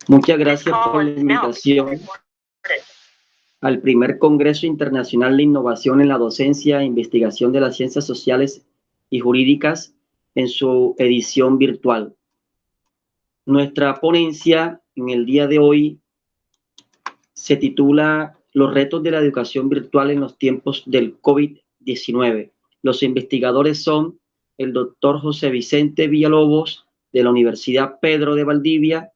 Muchas gracias por la invitación al primer Congreso Internacional de Innovación en la Docencia e Investigación de las Ciencias Sociales y Jurídicas en su edición virtual. Nuestra ponencia en el día de hoy se titula Los retos de la educación virtual en los tiempos del COVID-19. Los investigadores son el doctor José Vicente Villalobos de la Universidad Pedro de Valdivia,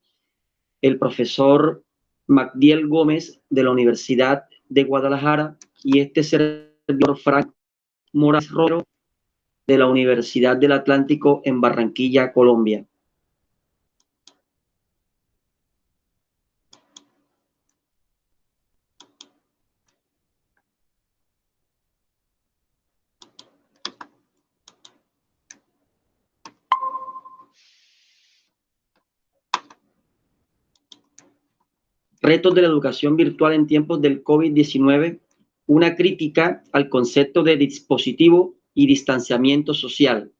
el profesor Magdiel Gómez de la Universidad de Guadalajara y este servidor Frank Morales Roro de la Universidad del Atlántico en Barranquilla, Colombia. Retos de la educación virtual en tiempos del COVID-19, una crítica al concepto de dispositivo y distanciamiento social.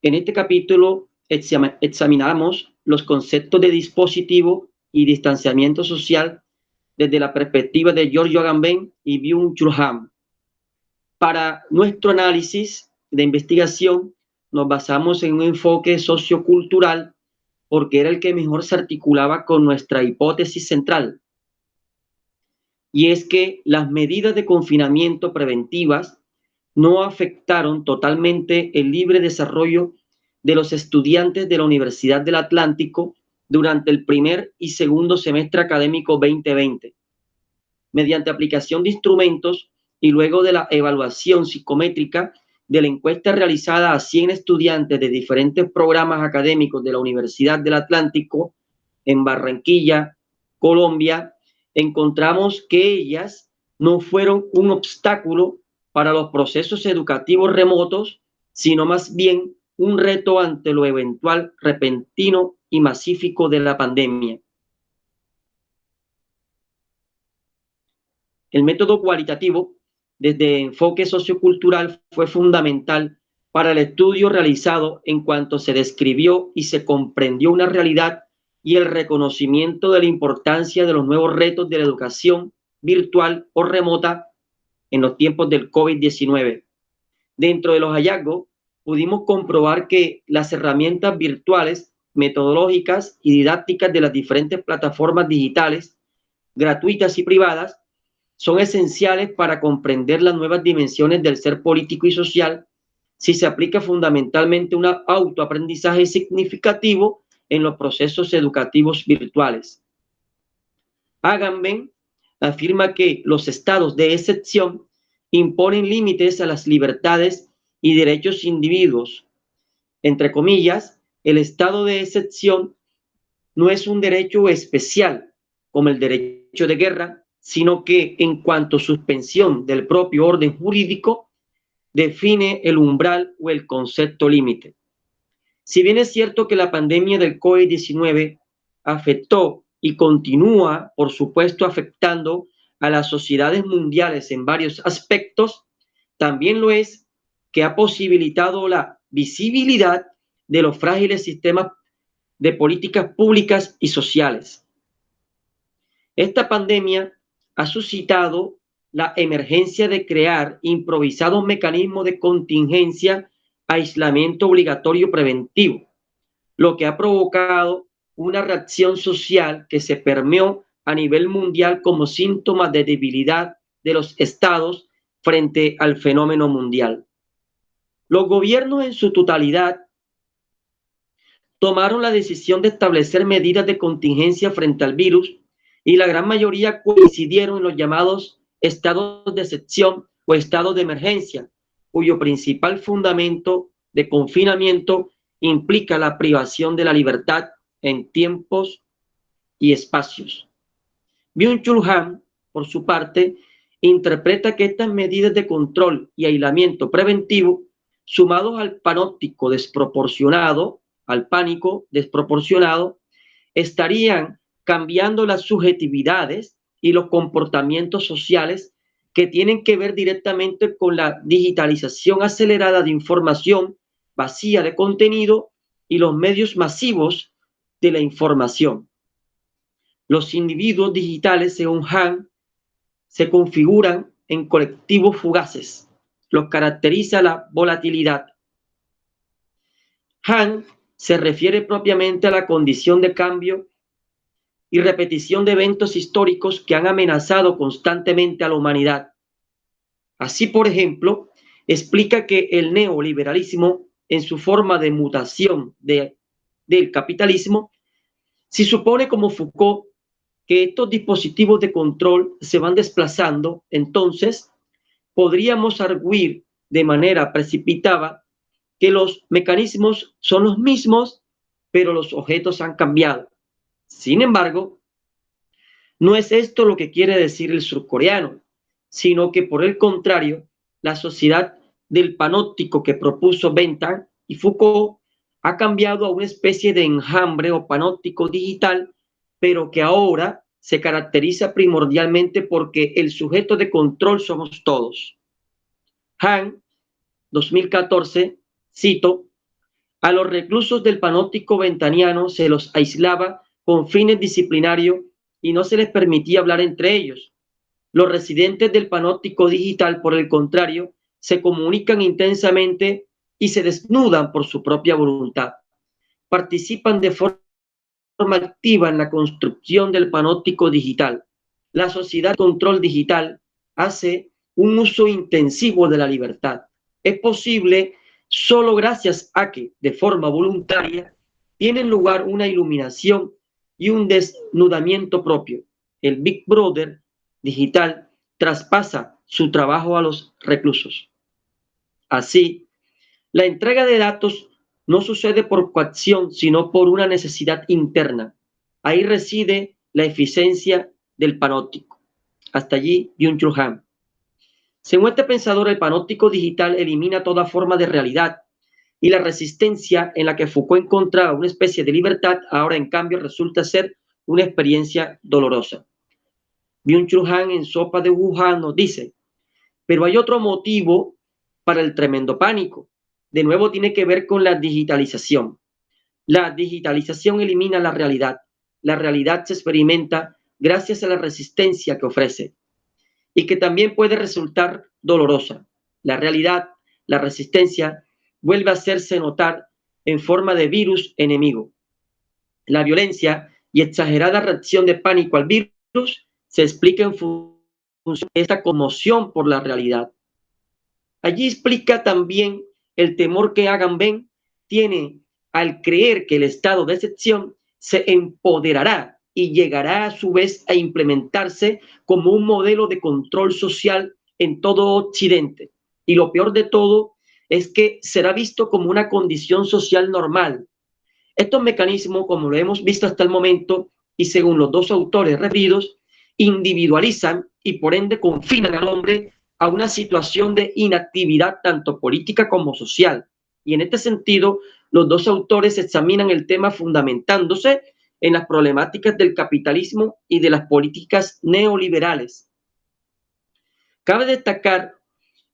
En este capítulo examinamos los conceptos de dispositivo y distanciamiento social desde la perspectiva de Giorgio Agamben y Byung-Chul Han. Para nuestro análisis de investigación nos basamos en un enfoque sociocultural porque era el que mejor se articulaba con nuestra hipótesis central. Y es que las medidas de confinamiento preventivas no afectaron totalmente el libre desarrollo de los estudiantes de la Universidad del Atlántico durante el primer y segundo semestre académico 2020. Mediante aplicación de instrumentos y luego de la evaluación psicométrica de la encuesta realizada a 100 estudiantes de diferentes programas académicos de la Universidad del Atlántico en Barranquilla, Colombia, encontramos que ellas no fueron un obstáculo para los procesos educativos remotos, sino más bien un reto ante lo eventual repentino y masífico de la pandemia. El método cualitativo, desde enfoque sociocultural, fue fundamental para el estudio realizado en cuanto se describió y se comprendió una realidad y el reconocimiento de la importancia de los nuevos retos de la educación virtual o remota en los tiempos del COVID-19. Dentro de los hallazgos, pudimos comprobar que las herramientas virtuales, metodológicas y didácticas de las diferentes plataformas digitales, gratuitas y privadas, son esenciales para comprender las nuevas dimensiones del ser político y social si se aplica fundamentalmente un autoaprendizaje significativo en los procesos educativos virtuales. Agamben afirma que los estados de excepción imponen límites a las libertades y derechos individuos. Entre comillas, el estado de excepción no es un derecho especial como el derecho de guerra, sino que en cuanto a suspensión del propio orden jurídico, define el umbral o el concepto límite. Si bien es cierto que la pandemia del COVID-19 afectó y continúa, por supuesto, afectando a las sociedades mundiales en varios aspectos, también lo es que ha posibilitado la visibilidad de los frágiles sistemas de políticas públicas y sociales. Esta pandemia ha suscitado la emergencia de crear improvisados mecanismos de contingencia, aislamiento obligatorio preventivo, lo que ha provocado una reacción social que se permeó a nivel mundial como síntoma de debilidad de los estados frente al fenómeno mundial. Los gobiernos en su totalidad tomaron la decisión de establecer medidas de contingencia frente al virus y la gran mayoría coincidieron en los llamados estados de excepción o estados de emergencia, cuyo principal fundamento de confinamiento implica la privación de la libertad en tiempos y espacios. Byung-Chul Han, por su parte, interpreta que estas medidas de control y aislamiento preventivo, sumados al pánico desproporcionado, estarían cambiando las subjetividades y los comportamientos sociales que tienen que ver directamente con la digitalización acelerada de información vacía de contenido y los medios masivos de la información. Los individuos digitales, según Han, se configuran en colectivos fugaces. Los caracteriza la volatilidad. Han se refiere propiamente a la condición de cambio y repetición de eventos históricos que han amenazado constantemente a la humanidad. Así, por ejemplo, explica que el neoliberalismo, en su forma de mutación del capitalismo, si supone, como Foucault, que estos dispositivos de control se van desplazando, entonces podríamos arguir de manera precipitada que los mecanismos son los mismos, pero los objetos han cambiado. Sin embargo, no es esto lo que quiere decir el surcoreano, sino que por el contrario, la sociedad del panóptico que propuso Bentham y Foucault ha cambiado a una especie de enjambre o panóptico digital, pero que ahora se caracteriza primordialmente porque el sujeto de control somos todos. Han, 2014, cito, a los reclusos del panóptico bentaniano se los aislaba con fines disciplinarios y no se les permitía hablar entre ellos. Los residentes del panóptico digital, por el contrario, se comunican intensamente y se desnudan por su propia voluntad. Participan de forma activa en la construcción del panóptico digital. La sociedad de control digital hace un uso intensivo de la libertad. Es posible solo gracias a que, de forma voluntaria, tienen lugar una iluminación y un desnudamiento propio. El Big Brother digital traspasa su trabajo a los reclusos. Así, la entrega de datos no sucede por coacción, sino por una necesidad interna. Ahí reside la eficiencia del panóptico. Hasta allí, Byung-Chul Han. Según este pensador, el panóptico digital elimina toda forma de realidad y la resistencia en la que Foucault encontraba una especie de libertad, ahora en cambio resulta ser una experiencia dolorosa. Byung-Chul Han en Sopa de Wuhan nos dice, pero hay otro motivo para el tremendo pánico. De nuevo tiene que ver con la digitalización. La digitalización elimina la realidad. La realidad se experimenta gracias a la resistencia que ofrece y que también puede resultar dolorosa. La realidad, la resistencia, vuelve a hacerse notar en forma de virus enemigo. La violencia y exagerada reacción de pánico al virus se explica en función de esta conmoción por la realidad. Allí explica también el temor que Agamben tiene al creer que el estado de excepción se empoderará y llegará a su vez a implementarse como un modelo de control social en todo Occidente. Y lo peor de todo es que será visto como una condición social normal. Estos mecanismos, como lo hemos visto hasta el momento, y según los dos autores referidos, individualizan y por ende confinan al hombre a una situación de inactividad tanto política como social. Y en este sentido, los dos autores examinan el tema fundamentándose en las problemáticas del capitalismo y de las políticas neoliberales. Cabe destacar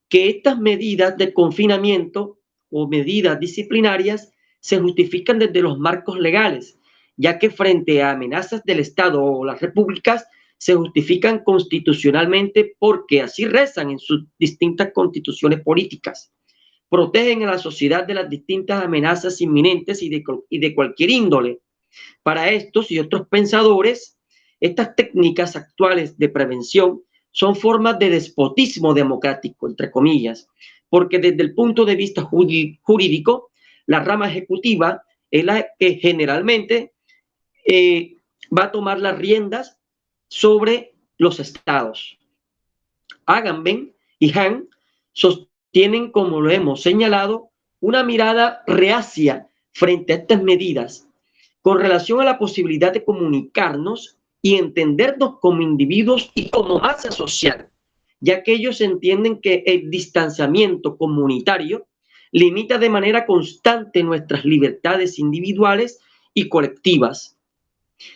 que estas medidas de confinamiento o medidas disciplinarias se justifican desde los marcos legales, ya que frente a amenazas del Estado o las repúblicas se justifican constitucionalmente porque así rezan en sus distintas constituciones políticas. Protegen a la sociedad de las distintas amenazas inminentes y de cualquier índole. Para estos y otros pensadores, estas técnicas actuales de prevención son formas de despotismo democrático, entre comillas, porque desde el punto de vista jurídico, la rama ejecutiva es la que generalmente va a tomar las riendas sobre los estados. Agamben y Han sostienen, como lo hemos señalado, una mirada reacia frente a estas medidas con relación a la posibilidad de comunicarnos y entendernos como individuos y como masa social, ya que ellos entienden que el distanciamiento comunitario limita de manera constante nuestras libertades individuales y colectivas.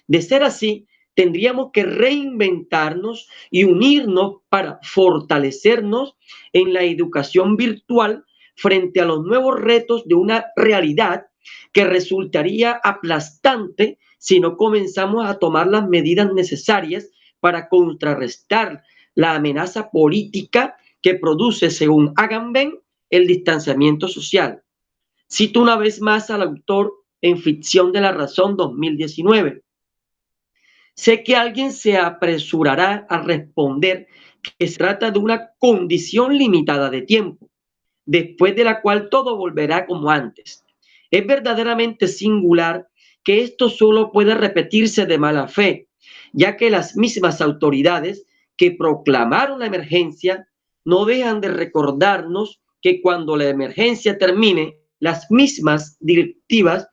De ser así, tendríamos que reinventarnos y unirnos para fortalecernos en la educación virtual frente a los nuevos retos de una realidad que resultaría aplastante si no comenzamos a tomar las medidas necesarias para contrarrestar la amenaza política que produce, según Agamben, el distanciamiento social. Cito una vez más al autor en Ficción de la Razón 2019. Sé que alguien se apresurará a responder que se trata de una condición limitada de tiempo, después de la cual todo volverá como antes. Es verdaderamente singular que esto solo puede repetirse de mala fe, ya que las mismas autoridades que proclamaron la emergencia no dejan de recordarnos que cuando la emergencia termine, las mismas directivas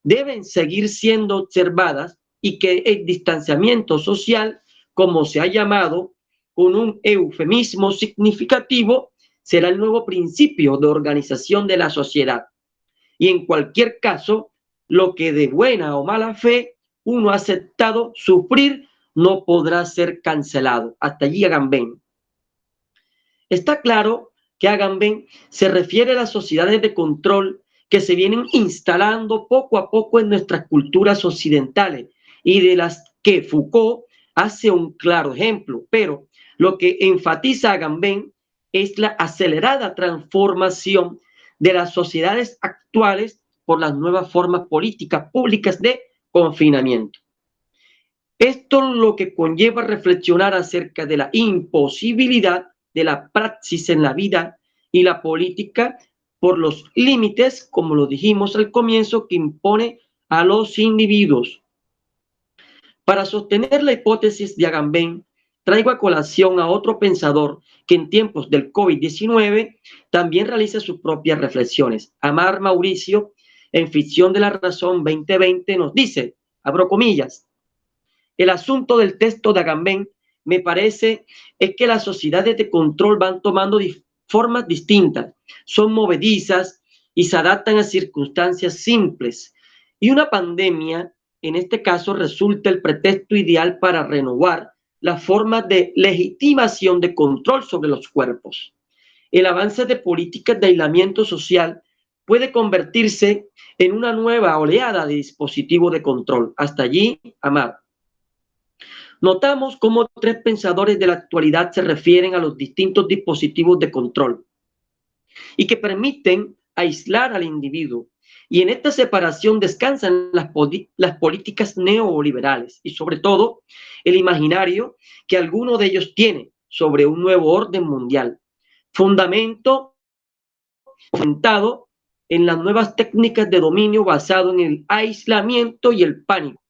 deben seguir siendo observadas y que el distanciamiento social, como se ha llamado con un eufemismo significativo, será el nuevo principio de organización de la sociedad. Y en cualquier caso, lo que de buena o mala fe uno ha aceptado sufrir no podrá ser cancelado. Hasta allí Agamben. Está claro que Agamben se refiere a las sociedades de control que se vienen instalando poco a poco en nuestras culturas occidentales y de las que Foucault hace un claro ejemplo. Pero lo que enfatiza Agamben es la acelerada transformación de las sociedades actuales por las nuevas formas políticas públicas de confinamiento. Esto lo que conlleva reflexionar acerca de la imposibilidad de la praxis en la vida y la política por los límites, como lo dijimos al comienzo, que impone a los individuos. Para sostener la hipótesis de Agamben, traigo a colación a otro pensador que en tiempos del COVID-19 también realiza sus propias reflexiones. Amar Mauricio, en Ficción de la Razón 2020, nos dice, abro comillas, el asunto del texto de Agamben, me parece, es que las sociedades de control van tomando formas distintas, son movedizas y se adaptan a circunstancias simples. Y una pandemia, en este caso, resulta el pretexto ideal para renovar las formas de legitimación de control sobre los cuerpos. El avance de políticas de aislamiento social puede convertirse en una nueva oleada de dispositivos de control. Hasta allí, Amar. Notamos cómo tres pensadores de la actualidad se refieren a los distintos dispositivos de control y que permiten aislar al individuo. Y en esta separación descansan las políticas neoliberales y sobre todo el imaginario que alguno de ellos tiene sobre un nuevo orden mundial, fundamento en las nuevas técnicas de dominio basado en el aislamiento y el pánico.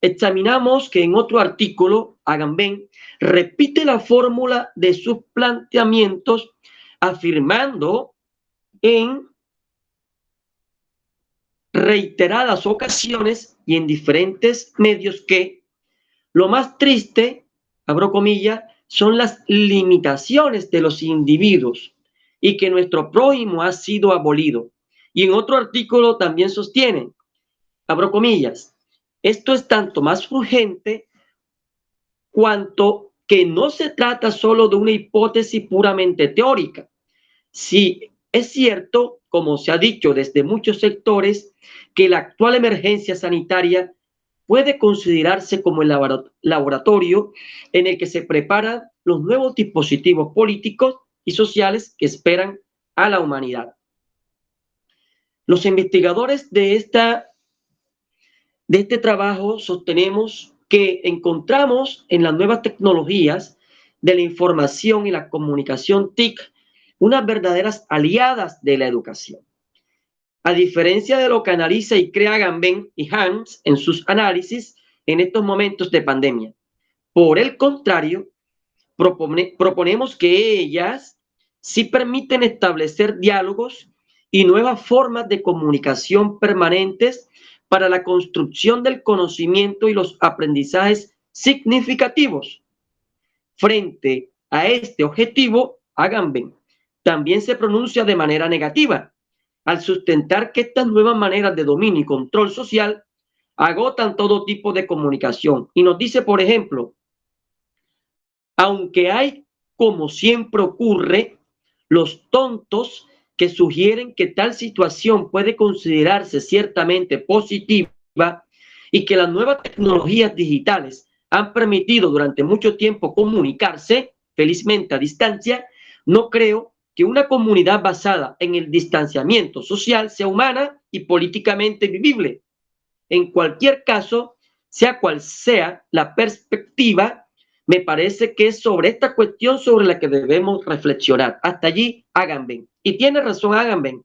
Examinamos que en otro artículo, Agamben repite la fórmula de sus planteamientos afirmando en reiteradas ocasiones y en diferentes medios que lo más triste, abro comillas, son las limitaciones de los individuos y que nuestro prójimo ha sido abolido. Y en otro artículo también sostiene, abro comillas, esto es tanto más urgente cuanto que no se trata solo de una hipótesis puramente teórica. Sí, es cierto, como se ha dicho desde muchos sectores, que la actual emergencia sanitaria puede considerarse como el laboratorio en el que se preparan los nuevos dispositivos políticos y sociales que esperan a la humanidad. Los investigadores de este trabajo sostenemos que encontramos en las nuevas tecnologías de la información y la comunicación TIC unas verdaderas aliadas de la educación. A diferencia de lo que analiza y crea Agamben y Hans en sus análisis en estos momentos de pandemia. Por el contrario, proponemos que ellas sí permiten establecer diálogos y nuevas formas de comunicación permanentes para la construcción del conocimiento y los aprendizajes significativos. Frente a este objetivo, Agamben también se pronuncia de manera negativa al sustentar que estas nuevas maneras de dominio y control social agotan todo tipo de comunicación. Y nos dice, por ejemplo, aunque hay, como siempre ocurre, los tontos que sugieren que tal situación puede considerarse ciertamente positiva y que las nuevas tecnologías digitales han permitido durante mucho tiempo comunicarse, felizmente a distancia, no creo que una comunidad basada en el distanciamiento social sea humana y políticamente vivible. En cualquier caso, sea cual sea la perspectiva, me parece que es sobre esta cuestión sobre la que debemos reflexionar. Hasta allí, Agamben. Y tiene razón Agamben.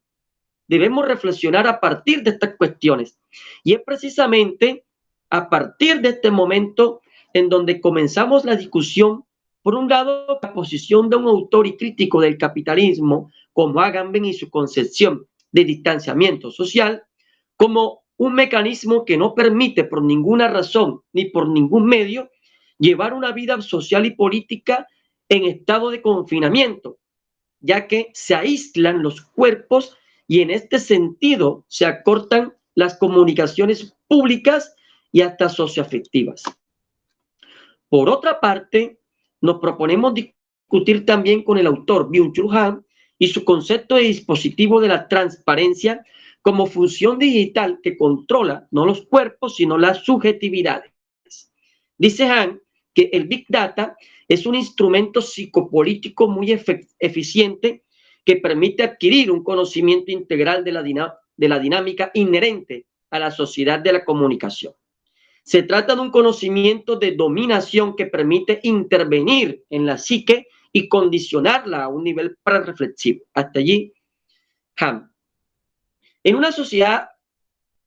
Debemos reflexionar a partir de estas cuestiones. Y es precisamente a partir de este momento en donde comenzamos la discusión, por un lado, la posición de un autor y crítico del capitalismo, como Agamben y su concepción de distanciamiento social, como un mecanismo que no permite por ninguna razón ni por ningún medio llevar una vida social y política en estado de confinamiento, ya que se aíslan los cuerpos y en este sentido se acortan las comunicaciones públicas y hasta socioafectivas. Por otra parte, nos proponemos discutir también con el autor Byung-Chul Han y su concepto de dispositivo de la transparencia como función digital que controla no los cuerpos, sino las subjetividades. Dice Han que el Big Data es un instrumento psicopolítico muy eficiente que permite adquirir un conocimiento integral de la dinámica inherente a la sociedad de la comunicación. Se trata de un conocimiento de dominación que permite intervenir en la psique y condicionarla a un nivel prereflexivo. Hasta allí, Han. En una sociedad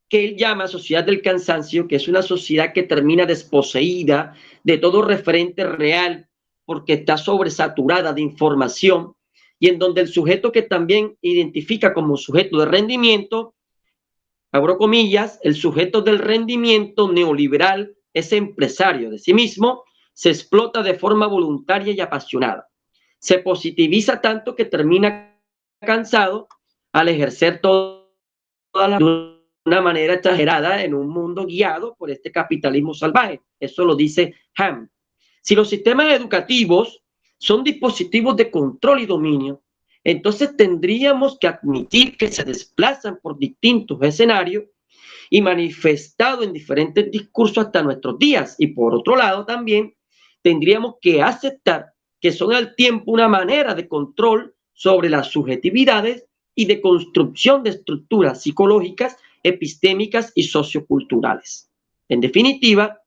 que él llama sociedad del cansancio, que es una sociedad que termina desposeída de todo referente real porque está sobresaturada de información y en donde el sujeto que también identifica como sujeto de rendimiento, abro comillas, el sujeto del rendimiento neoliberal es empresario de sí mismo, se explota de forma voluntaria y apasionada. Se positiviza tanto que termina cansado al ejercer toda la de una manera exagerada en un mundo guiado por este capitalismo salvaje. Eso lo dice Han. Si los sistemas educativos son dispositivos de control y dominio, entonces tendríamos que admitir que se desplazan por distintos escenarios y manifestado en diferentes discursos hasta nuestros días. Y por otro lado también tendríamos que aceptar que son al tiempo una manera de control sobre las subjetividades y de construcción de estructuras psicológicas, epistémicas y socioculturales. En definitiva,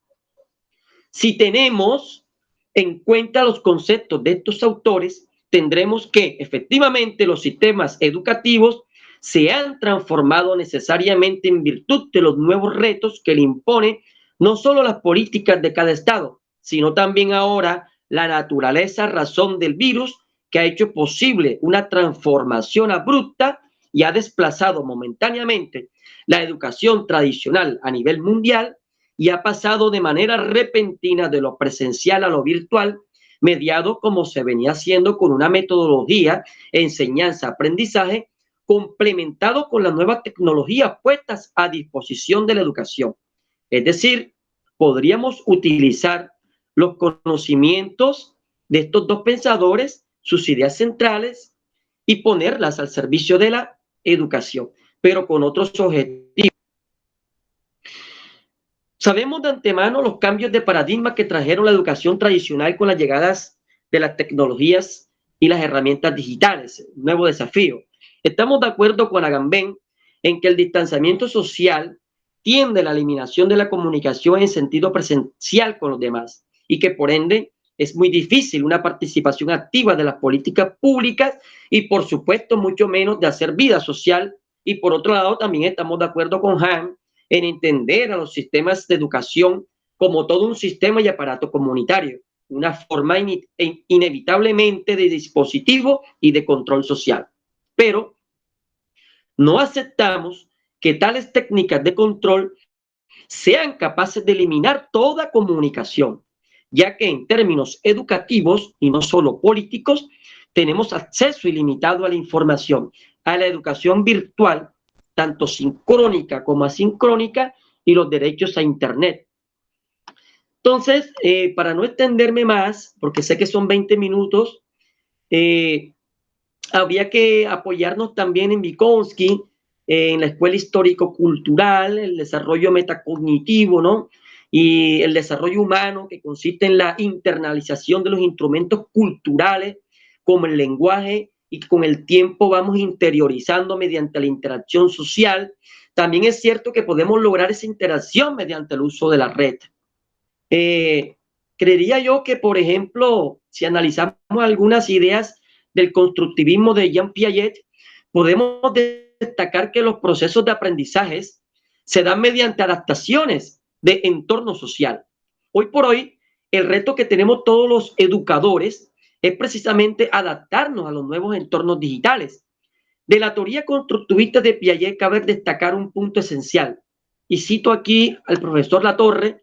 si tenemos en cuenta los conceptos de estos autores, tendremos que efectivamente los sistemas educativos se han transformado necesariamente en virtud de los nuevos retos que le impone no solo las políticas de cada estado, sino también ahora la naturaleza razón del virus que ha hecho posible una transformación abrupta y ha desplazado momentáneamente la educación tradicional a nivel mundial y ha pasado de manera repentina de lo presencial a lo virtual, mediado como se venía haciendo con una metodología enseñanza-aprendizaje complementado con las nuevas tecnologías puestas a disposición de la educación. Es decir, podríamos utilizar los conocimientos de estos dos pensadores, sus ideas centrales, y ponerlas al servicio de la educación, pero con otros objetivos. Sabemos de antemano los cambios de paradigma que trajeron la educación tradicional con las llegadas de las tecnologías y las herramientas digitales, un nuevo desafío. Estamos de acuerdo con Agamben en que el distanciamiento social tiende a la eliminación de la comunicación en sentido presencial con los demás y que por ende es muy difícil una participación activa de las políticas públicas y por supuesto mucho menos de hacer vida social. Y por otro lado también estamos de acuerdo con Han en entender a los sistemas de educación como todo un sistema y aparato comunitario, una forma inevitablemente de dispositivo y de control social. Pero no aceptamos que tales técnicas de control sean capaces de eliminar toda comunicación, ya que en términos educativos y no solo políticos, tenemos acceso ilimitado a la información, a la educación virtual, tanto sincrónica como asincrónica, y los derechos a Internet. Entonces, para no extenderme más, porque sé que son 20 minutos, Habría que apoyarnos también en Vygotsky, en la escuela histórico-cultural, el desarrollo metacognitivo, ¿no? Y el desarrollo humano, que consiste en la internalización de los instrumentos culturales, como el lenguaje, y que con el tiempo vamos interiorizando mediante la interacción social. También es cierto que podemos lograr esa interacción mediante el uso de la red. Eh, Creería yo que, por ejemplo, si analizamos algunas ideas del constructivismo de Jean Piaget, podemos destacar que los procesos de aprendizajes se dan mediante adaptaciones de entorno social. Hoy por hoy, el reto que tenemos todos los educadores es precisamente adaptarnos a los nuevos entornos digitales. De la teoría constructivista de Piaget cabe destacar un punto esencial, y cito aquí al profesor Latorre,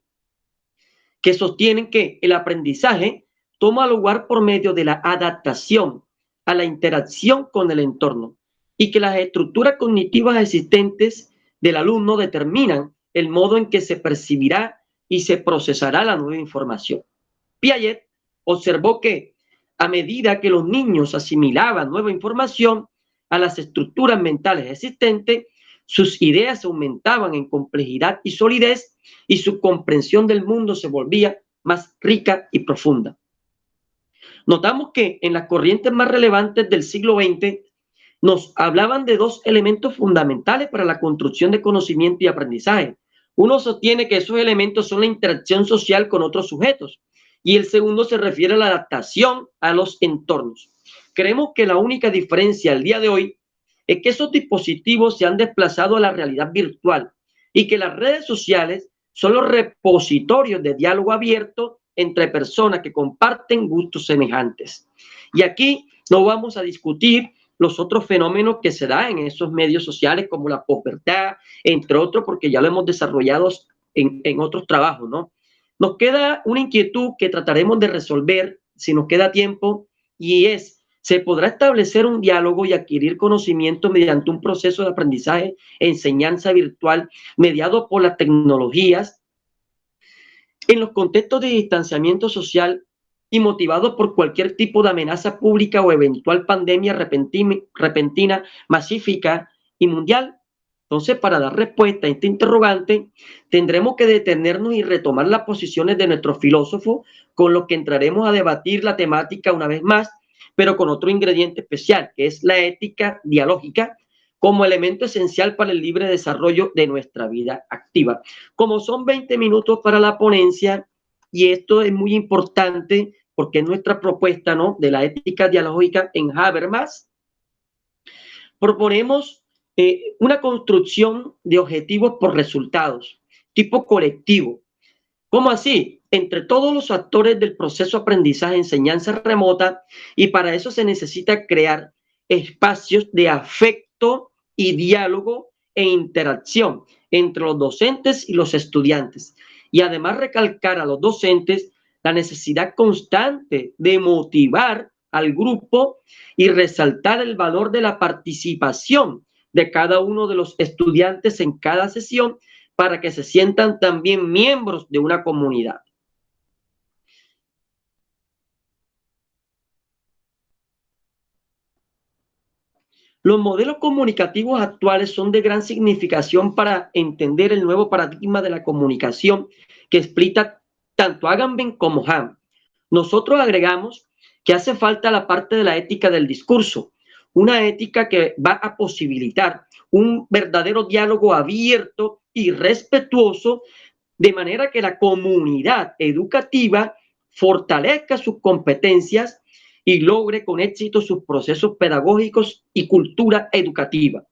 que sostienen que el aprendizaje toma lugar por medio de la adaptación a la interacción con el entorno y que las estructuras cognitivas existentes del alumno determinan el modo en que se percibirá y se procesará la nueva información. Piaget observó que a medida que los niños asimilaban nueva información a las estructuras mentales existentes, sus ideas aumentaban en complejidad y solidez y su comprensión del mundo se volvía más rica y profunda. Notamos que en las corrientes más relevantes del siglo XX nos hablaban de dos elementos fundamentales para la construcción de conocimiento y aprendizaje. Uno sostiene que esos elementos son la interacción social con otros sujetos y el segundo se refiere a la adaptación a los entornos. Creemos que la única diferencia al día de hoy es que esos dispositivos se han desplazado a la realidad virtual y que las redes sociales son los repositorios de diálogo abierto entre personas que comparten gustos semejantes. Y aquí no vamos a discutir los otros fenómenos que se dan en esos medios sociales, como la posverdad, entre otros, porque ya lo hemos desarrollado en otros trabajos, ¿no? Nos queda una inquietud que trataremos de resolver si nos queda tiempo, y es, ¿se podrá establecer un diálogo y adquirir conocimiento mediante un proceso de aprendizaje e enseñanza virtual mediado por las tecnologías en los contextos de distanciamiento social y motivados por cualquier tipo de amenaza pública o eventual pandemia repentina, masífica y mundial? Entonces, para dar respuesta a este interrogante, tendremos que detenernos y retomar las posiciones de nuestros filósofos, con los que entraremos a debatir la temática una vez más, pero con otro ingrediente especial, que es la ética dialógica, como elemento esencial para el libre desarrollo de nuestra vida activa. Como son 20 minutos para la ponencia, y esto es muy importante porque es nuestra propuesta, ¿no?, de la ética dialógica en Habermas, proponemos una construcción de objetivos por resultados, tipo colectivo. ¿Cómo así? Entre todos los actores del proceso de aprendizaje, enseñanza remota, y para eso se necesita crear espacios de afecto y diálogo e interacción entre los docentes y los estudiantes. Y además recalcar a los docentes la necesidad constante de motivar al grupo y resaltar el valor de la participación de cada uno de los estudiantes en cada sesión para que se sientan también miembros de una comunidad. Los modelos comunicativos actuales son de gran significación para entender el nuevo paradigma de la comunicación que explica tanto Agamben como Ham. Nosotros agregamos que hace falta la parte de la ética del discurso, una ética que va a posibilitar un verdadero diálogo abierto y respetuoso, de manera que la comunidad educativa fortalezca sus competencias y logre con éxito sus procesos pedagógicos y cultura educativa.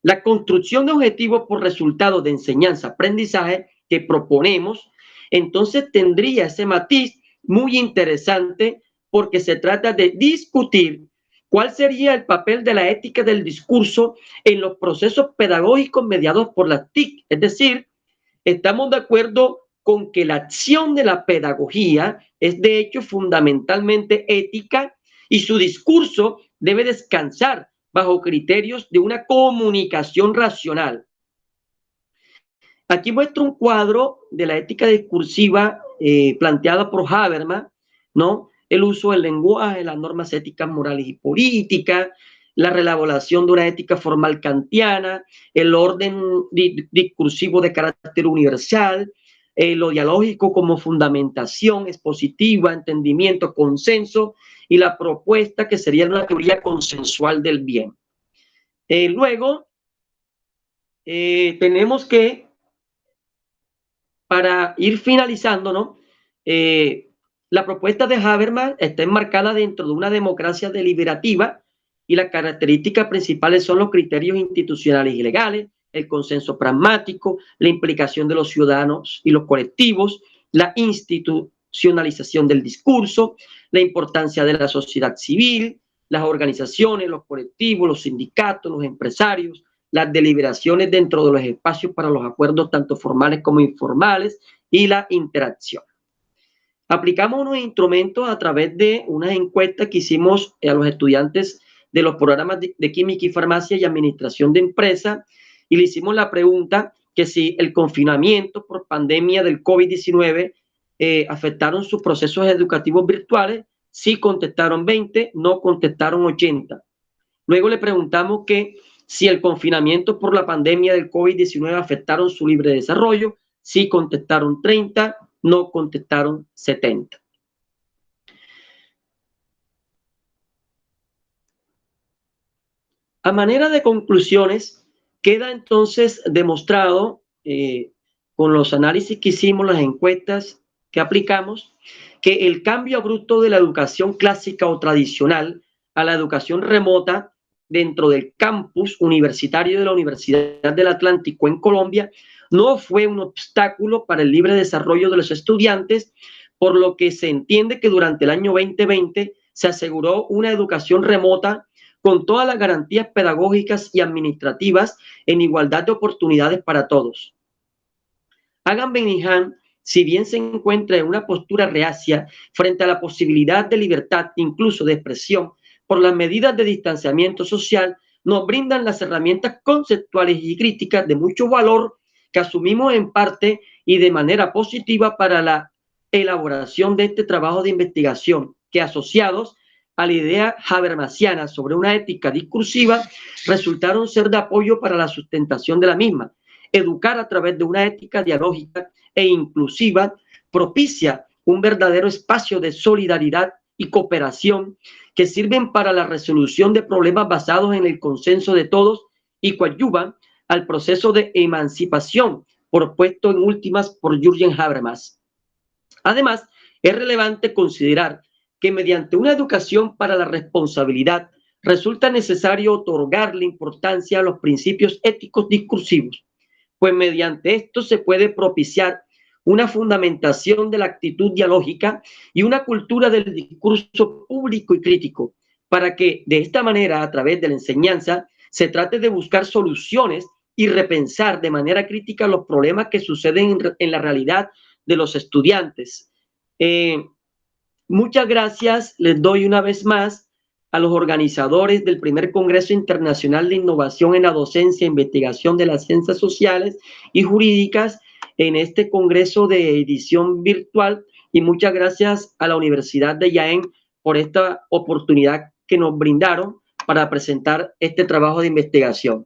La construcción de objetivos por resultado de enseñanza-aprendizaje que proponemos, entonces tendría ese matiz muy interesante, porque se trata de discutir cuál sería el papel de la ética del discurso en los procesos pedagógicos mediados por las TIC. Es decir, estamos de acuerdo con que la acción de la pedagogía es de hecho fundamentalmente ética y su discurso debe descansar bajo criterios de una comunicación racional. Aquí muestro un cuadro de la ética discursiva planteada por Habermas, ¿no?, el uso del lenguaje, las normas éticas, morales y políticas, la reelaboración de una ética formal kantiana, el orden discursivo de carácter universal, lo dialógico como fundamentación expositiva, entendimiento, consenso, y la propuesta que sería una teoría consensual del bien. Luego, tenemos que, para ir finalizando, ¿no? La propuesta de Habermas está enmarcada dentro de una democracia deliberativa y las características principales son los criterios institucionales y legales, el consenso pragmático, la implicación de los ciudadanos y los colectivos, la institucionalización del discurso, la importancia de la sociedad civil, las organizaciones, los colectivos, los sindicatos, los empresarios, las deliberaciones dentro de los espacios para los acuerdos tanto formales como informales y la interacción. Aplicamos unos instrumentos a través de unas encuestas que hicimos a los estudiantes de los programas de química y farmacia y administración de empresas, y le hicimos la pregunta que si el confinamiento por pandemia del COVID-19 afectaron sus procesos educativos virtuales. Sí contestaron 20, no contestaron 80. Luego le preguntamos que si el confinamiento por la pandemia del COVID-19 afectaron su libre desarrollo. Sí contestaron 30, no contestaron 70. A manera de conclusiones, queda entonces demostrado con los análisis que hicimos, las encuestas que aplicamos, que el cambio abrupto de la educación clásica o tradicional a la educación remota dentro del campus universitario de la Universidad del Atlántico en Colombia no fue un obstáculo para el libre desarrollo de los estudiantes, por lo que se entiende que durante el año 2020 se aseguró una educación remota con todas las garantías pedagógicas y administrativas en igualdad de oportunidades para todos. Hagan Benihán, si bien se encuentra en una postura reacia frente a la posibilidad de libertad, incluso de expresión, por las medidas de distanciamiento social, nos brindan las herramientas conceptuales y críticas de mucho valor que asumimos en parte y de manera positiva para la elaboración de este trabajo de investigación, que asociados a la idea habermasiana sobre una ética discursiva, resultaron ser de apoyo para la sustentación de la misma. Educar a través de una ética dialógica e inclusiva propicia un verdadero espacio de solidaridad y cooperación que sirven para la resolución de problemas basados en el consenso de todos y coadyuvan al proceso de emancipación propuesto en últimas por Jürgen Habermas. Además, es relevante considerar que mediante una educación para la responsabilidad resulta necesario otorgarle importancia a los principios éticos discursivos, pues mediante esto se puede propiciar una fundamentación de la actitud dialógica y una cultura del discurso público y crítico, para que de esta manera, a través de la enseñanza, se trate de buscar soluciones y repensar de manera crítica los problemas que suceden en la realidad de los estudiantes. Muchas gracias, les doy una vez más a los organizadores del primer Congreso Internacional de Innovación en la Docencia e Investigación de las Ciencias Sociales y Jurídicas en este Congreso de edición virtual, y muchas gracias a la Universidad de Jaén por esta oportunidad que nos brindaron para presentar este trabajo de investigación.